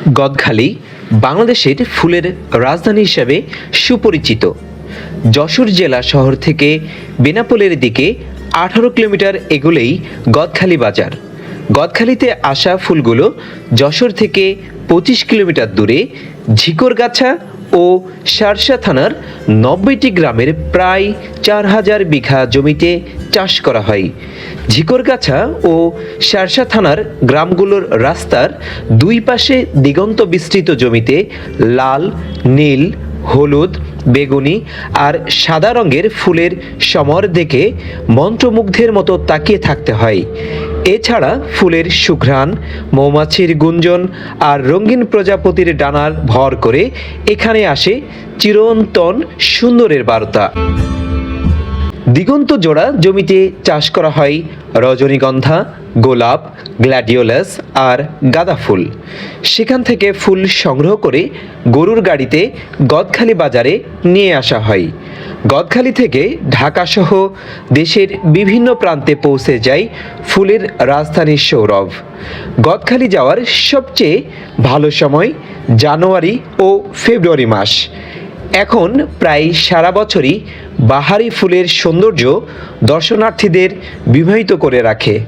গদখালি বাংলাদেশের ফুলের রাজধানী হিসেবে সুপরিচিত। যশোর জেলা শহর থেকে বেনাপোলের দিকে 18 কিলোমিটার এগোলেই গদখালি বাজার। গদখালিতে আসা ফুলগুলো যশোর থেকে 25 কিলোমিটার দূরে ঝিকরগাছা ও শার্শা থানার 90টি গ্রামের প্রায় 4000 বিঘা জমিতে চাষ করা হয়। ঝিকরগাছা ও শার্শা থানার গ্রামগুলোর রাস্তার দুই পাশে দিগন্ত বিস্তৃত জমিতে লাল, নীল, হলুদ, বেগুনি আর সাদা রঙের ফুলের সমর দেখে মন্ত্রমুগ্ধের মতো তাকিয়ে থাকতে হয়। এছাড়া ফুলের সুঘ্রাণ, মৌমাছির গুঞ্জন আর রঙিন প্রজাপতির ডানার ভর করে এখানে আসে চিরন্তন সুন্দরের বার্তা। দিগন্ত জোড়া জমিতে চাষ করা হয় রজনীগন্ধা, গোলাপ, গ্ল্যাডিওলাস আর গাঁদা ফুল। সেখান থেকে ফুল সংগ্রহ করে গরুর গাড়িতে গদখালি বাজারে নিয়ে আসা হয়। গদখালি থেকে ঢাকাসহ দেশের বিভিন্ন প্রান্তে পৌঁছে যায় ফুলের রাজধানীর সৌরভ। গদখালি যাওয়ার সবচেয়ে ভালো সময় জানুয়ারি ও ফেব্রুয়ারি মাস। এখন প্রায় সারা বছরই বাহারি ফুলের সৌন্দর্য দর্শনার্থীদের বিমোহিত করে রাখে।